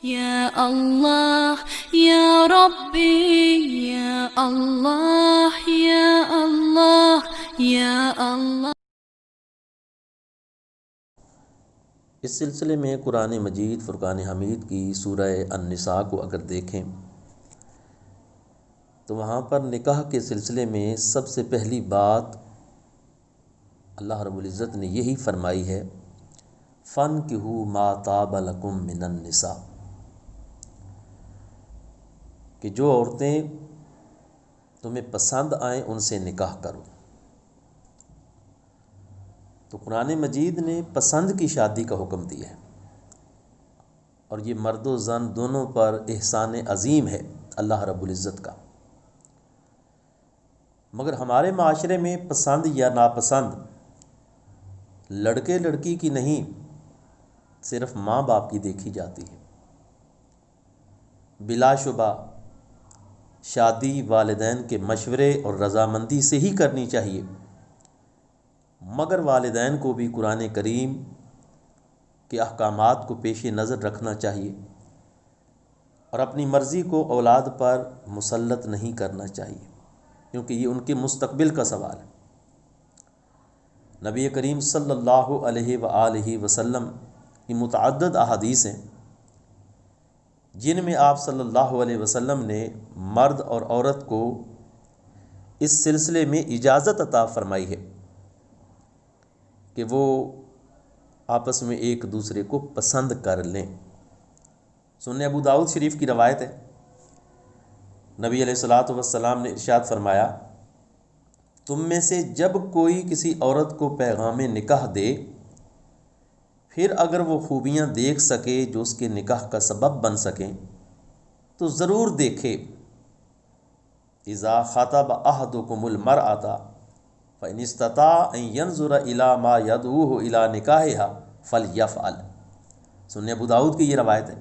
یا اللہ یا ربی یا اللہ یا اللہ یا اللہ۔ اس سلسلے میں قرآن مجید فرقان حمید کی سورہ النساء کو اگر دیکھیں تو وہاں پر نکاح کے سلسلے میں سب سے پہلی بات اللہ رب العزت نے یہی فرمائی ہے، فَانْكِحُوا مَا طَابَ لَكُم مِّنَ النِّسَاءِ، کہ جو عورتیں تمہیں پسند آئیں ان سے نکاح کرو۔ تو قرآن مجید نے پسند کی شادی کا حکم دیا ہے، اور یہ مرد و زن دونوں پر احسان عظیم ہے اللہ رب العزت کا۔ مگر ہمارے معاشرے میں پسند یا ناپسند لڑکے لڑکی کی نہیں، صرف ماں باپ کی دیکھی جاتی ہے۔ بلا شبہ شادی والدین کے مشورے اور رضامندی سے ہی کرنی چاہیے، مگر والدین کو بھی قرآن کریم کے احکامات کو پیش نظر رکھنا چاہیے اور اپنی مرضی کو اولاد پر مسلط نہیں کرنا چاہیے، کیونکہ یہ ان کے مستقبل کا سوال ہے۔ نبی کریم صلی اللہ علیہ وآلہ وسلم کی متعدد احادیث ہیں جن میں آپ صلی اللہ علیہ وسلم نے مرد اور عورت کو اس سلسلے میں اجازت عطا فرمائی ہے کہ وہ آپس میں ایک دوسرے کو پسند کر لیں۔ سنن ابو داؤد شریف کی روایت ہے، نبی علیہ الصلوۃ والسلام نے ارشاد فرمایا، تم میں سے جب کوئی کسی عورت کو پیغام نکاح دے، پھر اگر وہ خوبیاں دیکھ سکے جو اس کے نکاح کا سبب بن سکیں تو ضرور دیکھے۔ اذا خاطب احدکم المرأۃ فإن استطاع أن ينظر إلى ما يدعوه إلى نکاحها فليفعل۔ سنن ابو داؤد کی یہ روایت ہے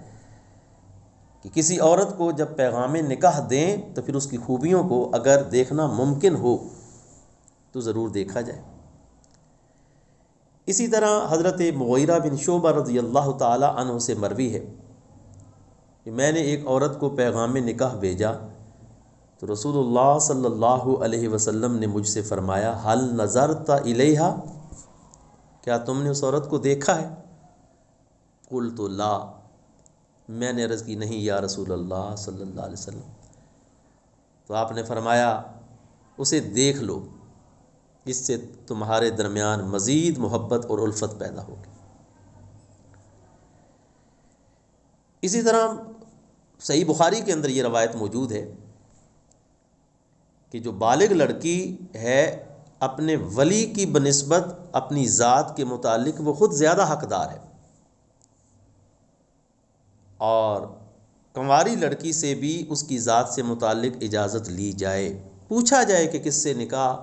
کہ کسی عورت کو جب پیغام نکاح دیں تو پھر اس کی خوبیوں کو اگر دیکھنا ممکن ہو تو ضرور دیکھا جائے۔ اسی طرح حضرت مغیرہ بن شعبہ رضی اللہ تعالی عنہ سے مروی ہے کہ میں نے ایک عورت کو پیغام نکاح بھیجا تو رسول اللہ صلی اللہ علیہ وسلم نے مجھ سے فرمایا، هل نظرت الیہا، کیا تم نے اس عورت کو دیکھا ہے؟ قلت لا، میں نے عرض کی نہیں یا رسول اللہ صلی اللہ علیہ وسلم۔ تو آپ نے فرمایا، اسے دیکھ لو، اس سے تمہارے درمیان مزید محبت اور الفت پیدا ہوگی۔ اسی طرح صحیح بخاری کے اندر یہ روایت موجود ہے کہ جو بالغ لڑکی ہے اپنے ولی کی بنسبت اپنی ذات کے متعلق وہ خود زیادہ حقدار ہے، اور کنواری لڑکی سے بھی اس کی ذات سے متعلق اجازت لی جائے، پوچھا جائے کہ کس سے نکاح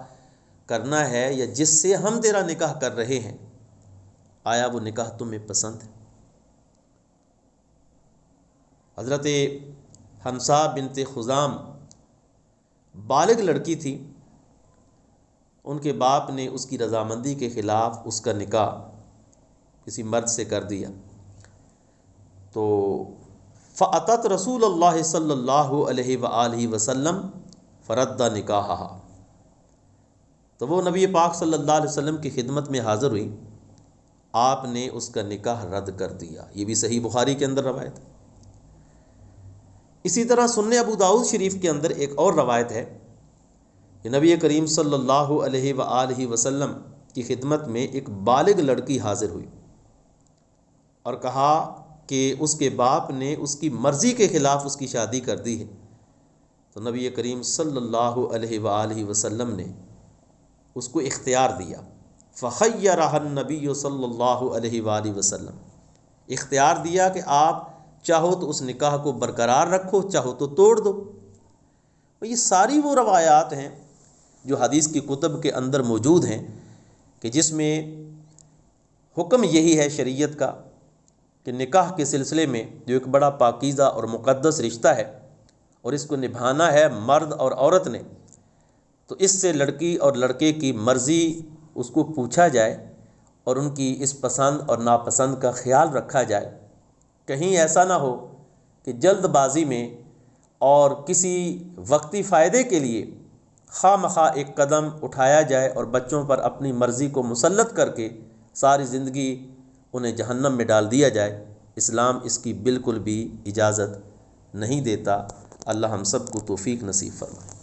کرنا ہے یا جس سے ہم تیرا نکاح کر رہے ہیں، آیا وہ نکاح تمہیں پسند ہے؟ حضرت حنسا بنت خزام بالغ لڑکی تھی، ان کے باپ نے اس کی رضامندی کے خلاف اس کا نکاح کسی مرد سے کر دیا، تو فَأَتَتْ رسول اللہ صلی اللہ علیہ وآلہ وسلم فرد نکاحہا، تو وہ نبی پاک صلی اللہ علیہ وسلم کی خدمت میں حاضر ہوئی، آپ نے اس کا نکاح رد کر دیا۔ یہ بھی صحیح بخاری کے اندر روایت ہے۔ اسی طرح سنن ابو داؤد شریف کے اندر ایک اور روایت ہے کہ نبی کریم صلی اللہ علیہ وآلہ وسلم کی خدمت میں ایک بالغ لڑکی حاضر ہوئی اور کہا کہ اس کے باپ نے اس کی مرضی کے خلاف اس کی شادی کر دی ہے، تو نبی کریم صلی اللہ علیہ وآلہ وسلم نے اس کو اختیار دیا، فخیرها النبی صلی اللہ علیہ وآلہ وسلم، اختیار دیا کہ آپ چاہو تو اس نکاح کو برقرار رکھو، چاہو تو توڑ دو۔ یہ ساری وہ روایات ہیں جو حدیث کی کتب کے اندر موجود ہیں کہ جس میں حکم یہی ہے شریعت کا کہ نکاح کے سلسلے میں جو ایک بڑا پاکیزہ اور مقدس رشتہ ہے اور اس کو نبھانا ہے مرد اور عورت نے، تو اس سے لڑکی اور لڑکے کی مرضی اس کو پوچھا جائے اور ان کی اس پسند اور ناپسند کا خیال رکھا جائے۔ کہیں ایسا نہ ہو کہ جلد بازی میں اور کسی وقتی فائدے کے لیے خواہ مخواہ ایک قدم اٹھایا جائے اور بچوں پر اپنی مرضی کو مسلط کر کے ساری زندگی انہیں جہنم میں ڈال دیا جائے، اسلام اس کی بالکل بھی اجازت نہیں دیتا۔ اللہ ہم سب کو توفیق نصیب فرمائے۔